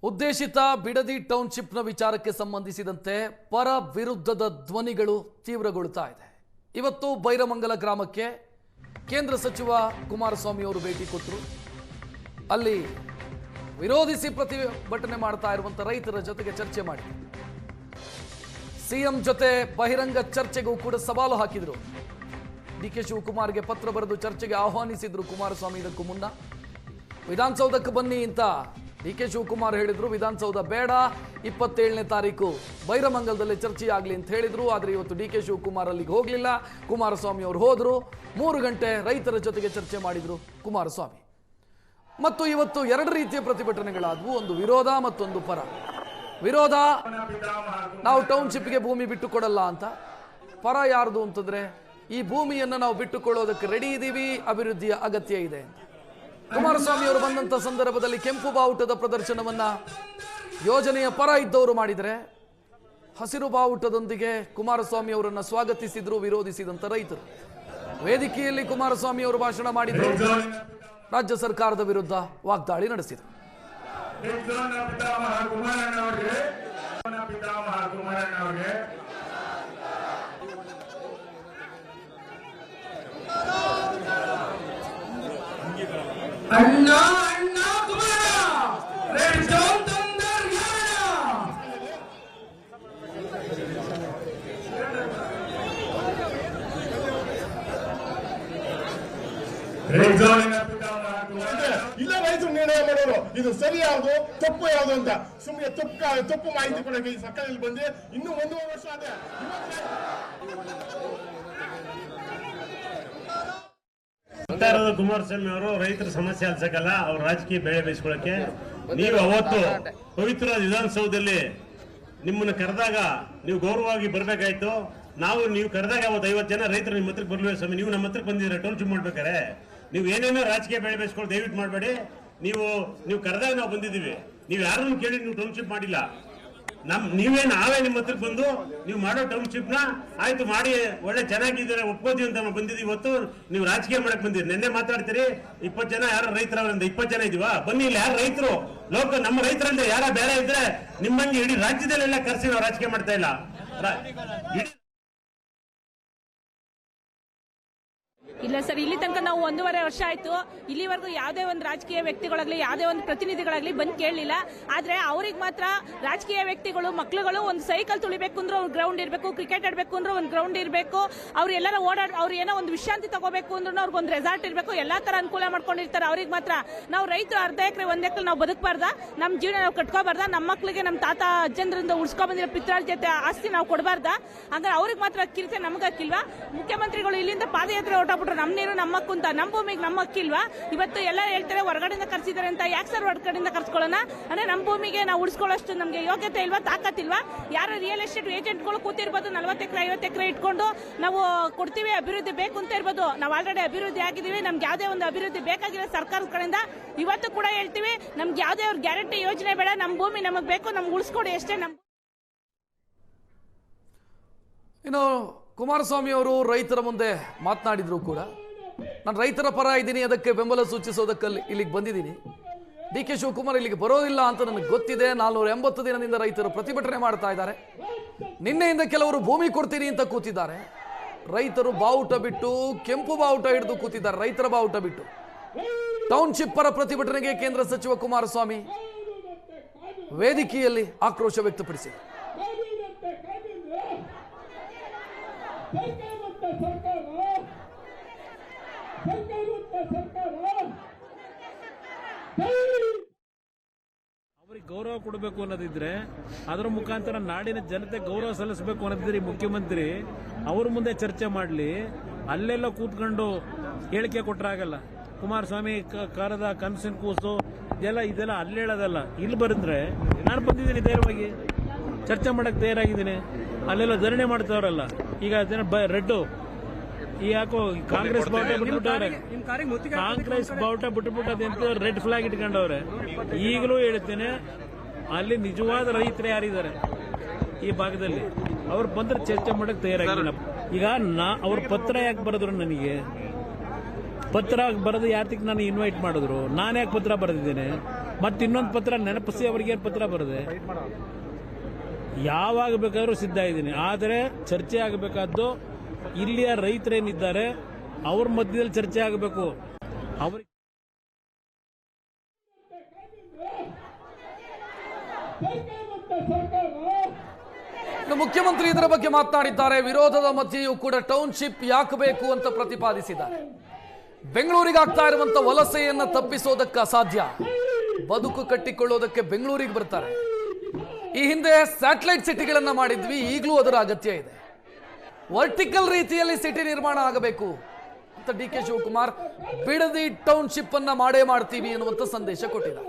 ಉದ್ದೇಶಿತ ಬಿಡದಿ ಟೌನ್ಶಿಪ್ನ ವಿಚಾರಕ್ಕೆ ಸಂಬಂಧಿಸಿದಂತೆ ಪರ ವಿರುದ್ಧದ ಧ್ವನಿಗಳು ತೀವ್ರಗೊಳ್ಳುತ್ತಾ ಇದೆ. ಇವತ್ತು ಬೈರಮಂಗಲ ಗ್ರಾಮಕ್ಕೆ ಕೇಂದ್ರ ಸಚಿವ ಕುಮಾರಸ್ವಾಮಿ ಅವರು ಭೇಟಿ ಕೊಟ್ಟರು. ಅಲ್ಲಿ ವಿರೋಧಿಸಿ ಪ್ರತಿಭಟನೆ ಮಾಡ್ತಾ ಇರುವಂತ ರೈತರ ಜೊತೆಗೆ ಚರ್ಚೆ ಮಾಡಿದರು. ಸಿಎಂ ಜೊತೆ ಬಹಿರಂಗ ಚರ್ಚೆಗೂ ಕೂಡ ಸವಾಲು ಹಾಕಿದರು. ಡಿಕೆ ಶಿವಕುಮಾರ್ಗೆ ಪತ್ರ ಬರೆದು ಚರ್ಚೆಗೆ ಆಹ್ವಾನಿಸಿದ್ರು ಕುಮಾರಸ್ವಾಮಿ. ಇದಕ್ಕೂ ಮುನ್ನ ವಿಧಾನಸೌಧಕ್ಕೆ ಬನ್ನಿ ಅಂತ ಡಿಕೆ ಶಿವಕುಮಾರ್ ಹೇಳಿದ್ರು. ವಿಧಾನಸೌಧ ಬೇಡ, 27ನೇ ತಾರೀಕು ಬೈರಮಂಗಲದಲ್ಲಿ ಚರ್ಚೆಯಾಗಲಿ ಅಂತ ಹೇಳಿದ್ರು. ಆದರೆ ಇವತ್ತು ಡಿಕೆ ಶಿವಕುಮಾರ್ ಅಲ್ಲಿಗೆ ಹೋಗಲಿಲ್ಲ. ಕುಮಾರಸ್ವಾಮಿ ಅವರು ಹೋದ್ರು. 3 ಗಂಟೆ ರೈತರ ಜೊತೆಗೆ ಚರ್ಚೆ ಮಾಡಿದ್ರು ಕುಮಾರಸ್ವಾಮಿ. ಮತ್ತು ಇವತ್ತು 2 ರೀತಿಯ ಪ್ರತಿಭಟನೆಗಳಾದವು. ಒಂದು ವಿರೋಧ, ಮತ್ತೊಂದು ಪರ. ವಿರೋಧ, ನಾವು ಟೌನ್ಶಿಪ್ಗೆ ಭೂಮಿ ಬಿಟ್ಟುಕೊಡಲ್ಲ ಅಂತ. ಪರ ಯಾರ್ದು ಅಂತಂದ್ರೆ, ಈ ಭೂಮಿಯನ್ನು ನಾವು ಬಿಟ್ಟುಕೊಳ್ಳೋದಕ್ಕೆ ರೆಡಿ ಇದ್ದೀವಿ, ಅಭಿವೃದ್ಧಿಯ ಅಗತ್ಯ ಇದೆ ಅಂತ. ಕುಮಾರಸ್ವಾಮಿ ಅವರು ಬಂದಂತ ಸಂದರ್ಭದಲ್ಲಿ ಕೆಂಪು ಬಾವುಟದ ಪ್ರದರ್ಶನವನ್ನ ಯೋಜನೆಯ ಪರ ಇದ್ದವರು ಮಾಡಿದರೆ, ಹಸಿರು ಬಾವುಟದೊಂದಿಗೆ ಕುಮಾರಸ್ವಾಮಿ ಅವರನ್ನ ಸ್ವಾಗತಿಸಿದ್ರು ವಿರೋಧಿಸಿದಂತ ರೈತರು. ವೇದಿಕೆಯಲ್ಲಿ ಕುಮಾರಸ್ವಾಮಿ ಅವರು ಭಾಷಣ ಮಾಡಿದ್ರು. ರಾಜ್ಯ ಸರ್ಕಾರದ ವಿರುದ್ಧ ವಾಗ್ದಾಳಿ ನಡೆಸಿದರು. ಅಣ್ಣ ಅಣ್ಣ ಕುಮಾರ ರೆಡ್ ಝೋನ್ ತಂದರ್ ರೆಡ್ ಝೋನ್ ಇಲ್ಲ ರೈತರು ನಿರ್ಣಯ ಮಾಡೋರು ಇದು ಸರಿ ಯಾವುದು ತಪ್ಪು ಯಾವುದು ಅಂತ. ಸುಮ್ಮನೆ ತಪ್ಪು ಮಾಹಿತಿ ಕೊಡಕ್ಕೆ ಈ ಸರ್ಕಾರದಲ್ಲಿ ಬಂದು ಇನ್ನೂ 1.5 ವರ್ಷ ಆದ್ರೆ ಕುಮಾರಸ್ವಾಮಿ ಅವರು ರೈತರ ಸಮಸ್ಯೆ ಆಲಿಸಕ್ಕಲ್ಲ, ಅವ್ರ ರಾಜಕೀಯ ಬೆಳೆ ಬೇಯಿಸ್ಕೊಳ್ಳಕ್ಕೆ. ನೀವು ಅವತ್ತು ಪವಿತ್ರ ವಿಧಾನಸೌಧದಲ್ಲಿ ನಿಮ್ಮನ್ನ ಕರೆದಾಗ ನೀವು ಗೌರವವಾಗಿ ಬರ್ಬೇಕಾಯ್ತು. ನೀವು ಕರೆದಾಗ ಅವತ್ತು 50 ಜನ ರೈತರು ನಿಮ್ಮ ಹತ್ರಕ್ಕೆ ಬರ್ಲಿಲ್ಲ ಸ್ವಾಮಿ. ನೀವು ನಮ್ಮ ಹತ್ರಕ್ಕೆ ಬಂದಿದ್ರೆ ಟೌನ್ಶಿಪ್ ಮಾಡ್ಬೇಕಾರೆ ನೀವು ಏನೇನೋ ರಾಜಕೀಯ ಬೆಳೆ ಬೇಯಿಸ್ಕೊಳ್ಳಿ ದಯವಿಟ್ಟು ಮಾಡಬೇಡಿ. ನೀವು ಕರೆದಾಗ ನಾವು ಬಂದಿದ್ದೀವಿ. ನೀವು ಯಾರನ್ನು ಕೇಳಿ ನೀವು ಟೌನ್ಶಿಪ್ ಮಾಡಿಲ್ಲ. ನಾವೇ ನಿಮ್ಮ ಹತ್ರಕ್ಕೆ ಬಂದು ನೀವು ಮಾಡೋ ಟೌನ್ಶಿಪ್ ನ ಆಯ್ತು ಮಾಡಿ ಒಳ್ಳೆ ಚೆನ್ನಾಗಿದ್ದಾರೆ ಒಪ್ಕೋತೀವಿ ಅಂತ ನಾವು ಬಂದಿದ್ದೀವಿ. ಇವತ್ತು ನೀವು ರಾಜಕೀಯ ಮಾಡಕ್ ಬಂದಿರಿ. ನಿನ್ನೆ ಮಾತಾಡ್ತೀರಿ 20 ಜನ ಯಾರು ರೈತರವರಿಂದ 20 ಜನ ಇದೀವಾ? ಬನ್ನಿ, ಇಲ್ಲಿ ಯಾರು ರೈತರು ನಮ್ಮ ರೈತರಿಂದ ಯಾರ ಬೇರೆ ಇದ್ರೆ ನಿಮ್ಮಂಗೆ ಇಡೀ ರಾಜ್ಯದಲ್ಲೆಲ್ಲ ಕರೆಸಿ ನಾವು ರಾಜಕೀಯ ಮಾಡ್ತಾ ಇಲ್ಲ. ಇಲ್ಲ ಸರ್, ಇಲ್ಲಿ ತನಕ ನಾವು 1.5 ವರ್ಷ ಆಯ್ತು. ಇಲ್ಲಿವರೆಗೂ ಯಾವುದೇ ಒಂದು ರಾಜಕೀಯ ವ್ಯಕ್ತಿಗಳಾಗ್ಲಿ ಯಾವುದೇ ಒಂದು ಪ್ರತಿನಿಧಿಗಳಾಗ್ಲಿ ಬಂದು ಕೇಳಲಿಲ್ಲ. ಆದ್ರೆ ಅವ್ರಿಗೆ ಮಾತ್ರ ರಾಜಕೀಯ ವ್ಯಕ್ತಿಗಳು ಮಕ್ಳುಗಳು ಒಂದು ಸೈಕಲ್ ತುಳಿಬೇಕು ಅಂದ್ರೆ ಒಂದು ಗ್ರೌಂಡ್ ಇರಬೇಕು, ಕ್ರಿಕೆಟ್ ಆಡಬೇಕು ಅಂದ್ರೆ ಒಂದು ಗ್ರೌಂಡ್ ಇರಬೇಕು, ಅವ್ರು ಎಲ್ಲರ ಅವ್ರು ಏನೋ ಒಂದು ವಿಶ್ರಾಂತಿ ತಗೋಬೇಕು ಅಂದ್ರೂ ಅವ್ರಿಗೊಂದು ರೆಸಾರ್ಟ್ ಇರಬೇಕು, ಎಲ್ಲಾ ತರ ಅನುಕೂಲ ಮಾಡ್ಕೊಂಡಿರ್ತಾರೆ. ಅವ್ರಿಗೆ ಮಾತ್ರ ನಾವು ರೈತರು 1/2 ಎಕರೆ 1 ಎಕರೆ ನಾವು ಬದುಕಬಾರ್ದ, ನಮ್ಮ ಜೀವನ ನಾವು ಕಟ್ಕೋಬಾರ್ದ, ನಮ್ಮ ಮಕ್ಳಿಗೆ ನಮ್ಮ ತಾತ ಅಜ್ಜಂದ್ರಿಂದ ಉಳಿಸ್ಕೊಂಡ್ ಬಂದಿರೋ ಪಿತ್ರಾರ್ಜಿತ ಆಸ್ತಿ ನಾವು ಕೊಡಬಾರ್ದ? ಹಂಗಾರೆ ಅವ್ರಿಗೆ ಮಾತ್ರ ಅಕ್ಕಿರುತ್ತೆ, ನಮ್ಗೆ ಅಕ್ಕಿಲ್ವಾ? ಮುಖ್ಯಮಂತ್ರಿಗಳು ಇಲ್ಲಿಂದ ಪಾದಯಾತ್ರೆ ಹೊರಟು ನಮ್ಮ ನೀರು ನಮ್ಮ ಹಕ್ಕು, ನಮ್ಮ ಭೂಮಿಗೆ ನಮ್ಮ ಹಕ್ಕಿಲ್ವಾ? ಇವತ್ತು ಎಲ್ಲ ಹೇಳ್ತಾರೆ ಹೊರಗಡೆಯಿಂದ ಕರ್ಸಿದ್ದಾರೆ ಅಂತ. ಯಾಕೆ ಸರ್ ಹೊರಗಡೆಯಿಂದ ಕರ್ಸ್ಕೊಳ್ಳೋಣ? ಅಂದ್ರೆ ನಮ್ಮ ಭೂಮಿಗೆ ನಾವು ಉಳಿಸ್ಕೊಳ್ಳೋಷ್ಟು ನಮ್ಗೆ ಯೋಗ್ಯತೆ ಇಲ್ವಾ, ತಾಕತ್ತಿಲ್ವಾ? ಯಾರು ರಿಯಲ್ ಎಸ್ಟೇಟ್ ಏಜೆಂಟ್ಗಳು ಕೂತಿರ್ಬೋದು 40 ಎಕರೆ 50 ಎಕರೆ ಇಟ್ಕೊಂಡು ನಾವು ಕೊಡ್ತೀವಿ, ಅಭಿವೃದ್ಧಿ ಬೇಕು ಅಂತ ಇರ್ಬೋದು. ನಾವು ಆಲ್ರೆಡಿ ಅಭಿವೃದ್ಧಿ ಆಗಿದ್ದೀವಿ. ನಮ್ಗೆ ಯಾವುದೇ ಒಂದು ಅಭಿವೃದ್ಧಿ ಬೇಕಾಗಿಲ್ಲ ಸರ್ಕಾರದ ಕಡೆಯಿಂದ. ಇವತ್ತು ಕೂಡ ಹೇಳ್ತೀವಿ, ನಮ್ಗೆ ಯಾವುದೇ ಅವ್ರ ಗ್ಯಾರಂಟಿ ಯೋಜನೆ ಬೇಡ, ನಮ್ಮ ಭೂಮಿ ನಮಗೆ ಬೇಕು, ನಮ್ಗೆ ಉಳಿಸ್ಕೊಡಿ ಅಷ್ಟೇ. ಇನ್ನು ಕುಮಾರಸ್ವಾಮಿ ಅವರು ರೈತರ ಮುಂದೆ ಮಾತನಾಡಿದ್ರು ಕೂಡ. ನಾನು ರೈತರ ಪರ ಇದ್ದೀನಿ, ಅದಕ್ಕೆ ಬೆಂಬಲ ಸೂಚಿಸೋದಕ್ಕೆ ಇಲ್ಲಿಗೆ ಬಂದಿದ್ದೀನಿ. ಡಿಕೆ ಶಿವಕುಮಾರ್ ಇಲ್ಲಿಗೆ ಬರೋದಿಲ್ಲ ಅಂತ ನನಗೆ ಗೊತ್ತಿದೆ. 480 ದಿನದಿಂದ ರೈತರು ಪ್ರತಿಭಟನೆ ಮಾಡ್ತಾ ಇದ್ದಾರೆ. ನಿನ್ನೆಯಿಂದ ಕೆಲವರು ಭೂಮಿ ಕೊಡ್ತೀನಿ ಅಂತ ಕೂತಿದ್ದಾರೆ. ರೈತರು ಬಾವುಟ ಬಿಟ್ಟು, ಕೆಂಪು ಬಾವುಟ ಹಿಡಿದು ಕೂತಿದ್ದಾರೆ. ರೈತರ ಬಾವುಟ ಬಿಟ್ಟು ಟೌನ್ಶಿಪ್ ಪರ ಪ್ರತಿಭಟನೆಗೆ ಕೇಂದ್ರ ಸಚಿವ ಕುಮಾರಸ್ವಾಮಿ ವೇದಿಕೆಯಲ್ಲಿ ಆಕ್ರೋಶ ವ್ಯಕ್ತಪಡಿಸಿದರು. ಅವ್ರಿಗೆ ಗೌರವ ಕೊಡಬೇಕು ಅನ್ನೋದಿದ್ರೆ, ಅದರ ಮುಖಾಂತರ ನಾಡಿನ ಜನತೆ ಗೌರವ ಸಲ್ಲಿಸಬೇಕು ಅನ್ನೋದಿದ್ರೆ ಮುಖ್ಯಮಂತ್ರಿ ಅವ್ರ ಮುಂದೆ ಚರ್ಚೆ ಮಾಡಲಿ. ಅಲ್ಲೆಲ್ಲ ಕೂತ್ಕೊಂಡು ಹೇಳಿಕೆ ಕೊಟ್ಟರಾಗಲ್ಲ. ಕುಮಾರಸ್ವಾಮಿ ಕರೆದ ಕನಸಿನ ಕೂಸು ಇದೆಲ್ಲ ಅಲ್ಲಿ ಹೇಳೋದಲ್ಲ. ಇಲ್ಲಿ ಬರೆದ್ರೆ ನಾನು ಬಂದಿದ್ದೀನಿ, ಧೈರ್ಯವಾಗಿ ಚರ್ಚೆ ಮಾಡಕ್ ತಯಾರಾಗಿದ್ದೀನಿ. ಅಲ್ಲೆಲ್ಲ ಧರಣಿ ಮಾಡ್ತಾವ್ರಲ್ಲ. ಈಗ ರೆಡ್ ಈ ಯಾಕೋ ಕಾಂಗ್ರೆಸ್ ಬಾವುಟ ಬಿಟ್ಬಿಟ್ಟವ್ರೆ. ಕಾಂಗ್ರೆಸ್ ಬಾವುಟ ಬಿಟ್ಬಿಟ್ಟು ಅದೆಂತ ರೆಡ್ ಫ್ಲಾಗ್ ಇಟ್ಕೊಂಡವ್ರೆ. ಈಗಲೂ ಹೇಳ್ತೇನೆ, ಅಲ್ಲಿ ನಿಜವಾದ ರೈತರು ಯಾರಿದ್ದಾರೆ ಈ ಭಾಗದಲ್ಲಿ ಅವ್ರು ಬಂದ್ರೆ ಚರ್ಚೆ ಮಾಡಕ್ ತಯಾರಾಗಿಲ್ಲ. ಈಗ ಅವ್ರ ಪತ್ರ ಯಾಕೆ ಬರೆದ್ರು ನನಗೆ? ಪತ್ರ ಬರೆದು ಯಾತಿಗೆ ನಾನು ಇನ್ವೈಟ್ ಮಾಡಿದ್ರು? ನಾನು ಯಾಕೆ ಪತ್ರ ಬರೆದಿದ್ದೇನೆ? ಮತ್ತೆ ಇನ್ನೊಂದು ಪತ್ರ ನೆನಪಿಸಿ ಅವರಿಗೆ ಪತ್ರ ಬರದೆ ಯಾವಾಗ ಬೇಕಾದ್ರೂ ಸಿದ್ಧ ಇದ್ದೀನಿ. ಆದರೆ ಚರ್ಚೆ ಆಗಬೇಕಾದ್ದು ಇಲ್ಲಿಯ ರೈತರೇನಿದ್ದಾರೆ ಅವ್ರ ಮಧ್ಯದಲ್ಲಿ ಚರ್ಚೆ ಆಗಬೇಕು. ಅವ್ರಿಗೆ ಮುಖ್ಯಮಂತ್ರಿ ಇದರ ಬಗ್ಗೆ ಮಾತನಾಡಿದ್ದಾರೆ. ವಿರೋಧದ ಮಧ್ಯೆಯೂ ಕೂಡ ಟೌನ್ಶಿಪ್ ಯಾಕೆ ಬೇಕು ಅಂತ ಪ್ರತಿಪಾದಿಸಿದ್ದಾರೆ. ಬೆಂಗಳೂರಿಗೆ ಆಗ್ತಾ ಇರುವಂತ ವಲಸೆಯನ್ನ ತಪ್ಪಿಸೋದಕ್ಕೆ ಅಸಾಧ್ಯ. ಬದುಕು ಕಟ್ಟಿಕೊಳ್ಳೋದಕ್ಕೆ ಬೆಂಗಳೂರಿಗೆ ಬರ್ತಾರೆ. ಈ ಹಿಂದೆ ಸ್ಯಾಟಲೈಟ್ ಸಿಟಿಗಳನ್ನ ಮಾಡಿದ್ವಿ, ಈಗಲೂ ಅದರ ಅಗತ್ಯ ಇದೆ. ವರ್ಟಿಕಲ್ ರೀತಿಯಲ್ಲಿ ಸಿಟಿ ನಿರ್ಮಾಣ ಆಗಬೇಕು ಅಂತ DK ಶಿವಕುಮಾರ್ ಬಿಡದಿ ಟೌನ್ಶಿಪ್ ಅನ್ನ ಮಾಡೇ ಮಾಡ್ತೀವಿ ಎನ್ನುವಂತ ಸಂದೇಶ ಕೊಟ್ಟಿದ್ದಾರೆ.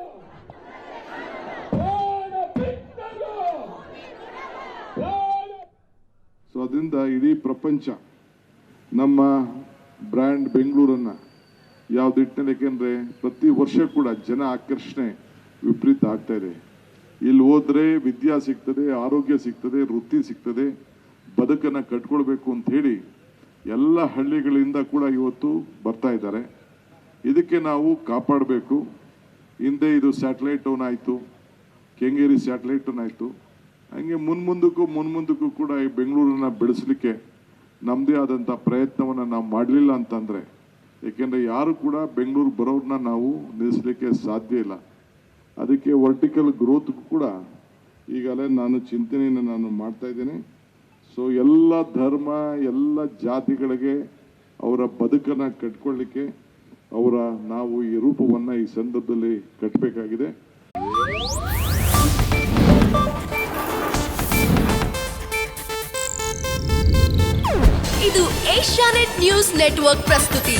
ಸೊ ಅದರಿಂದ ಇಡೀ ಪ್ರಪಂಚ ನಮ್ಮ ಬ್ರ್ಯಾಂಡ್ ಬೆಂಗಳೂರನ್ನ ಯಾವ ನಿಟ್ಟಿನಲ್ಲಿ, ಯಾಕೆಂದ್ರೆ ಪ್ರತಿ ವರ್ಷ ಕೂಡ ಜನ ಆಕರ್ಷಣೆ ವಿಪರೀತ ಆಗ್ತಾ ಇದೆ. ಇಲ್ಲಿ ಹೋದ್ರೆ ವಿದ್ಯಾ ಸಿಗ್ತದೆ, ಆರೋಗ್ಯ ಸಿಗ್ತದೆ, ವೃತ್ತಿ ಸಿಗ್ತದೆ, ಬದುಕನ್ನು ಕಟ್ಕೊಳ್ಬೇಕು ಅಂತ ಹೇಳಿ ಎಲ್ಲ ಹಳ್ಳಿಗಳಿಂದ ಕೂಡ ಇವತ್ತು ಬರ್ತಾ ಇದ್ದಾರೆ. ಇದಕ್ಕೆ ನಾವು ಕಾಪಾಡಬೇಕು. ಹಿಂದೆ ಇದು ಸ್ಯಾಟಲೈಟ್ ಟೌನ್ ಆಯಿತು, ಕೆಂಗೇರಿ ಸ್ಯಾಟಲೈಟ್ ಟೌನ್ ಆಯಿತು. ಹಂಗೆ ಮುನ್ಮುಂದಕ್ಕೂ ಕೂಡ ಈ ಬೆಂಗಳೂರನ್ನ ಬೆಳೆಸಲಿಕ್ಕೆ ನಮ್ಮದೇ ಆದಂಥ ಪ್ರಯತ್ನವನ್ನು ನಾವು ಮಾಡಲಿಲ್ಲ ಅಂತಂದರೆ, ಏಕೆಂದರೆ ಯಾರು ಕೂಡ ಬೆಂಗಳೂರು ಬರೋರನ್ನ ನಾವು ನಿಲ್ಲಿಸಲಿಕ್ಕೆ ಸಾಧ್ಯ ಇಲ್ಲ. ಅದಕ್ಕೆ ವರ್ಟಿಕಲ್ ಗ್ರೋತ್ ಕೂಡ ಈಗಲೇ ನಾನು ಚಿಂತನೆಯನ್ನು ನಾನು ಮಾಡ್ತಾ ಇದ್ದೇನೆ. ಸೊ ಎಲ್ಲ ಧರ್ಮ, ಎಲ್ಲ ಜಾತಿಗಳಿಗೆ ಅವರ ಬದುಕನ್ನು ಕಟ್ಕೊಳ್ಳಿಕ್ಕೆ ನಾವು ಈ ರೂಪವನ್ನು ಈ ಸಂದರ್ಭದಲ್ಲಿ ಕಟ್ಟಬೇಕಾಗಿದೆ. ಇದು ಏಷ್ಯಾನೆಟ್ ನ್ಯೂಸ್ ನೆಟ್ವರ್ಕ್ ಪ್ರಸ್ತುತಿ.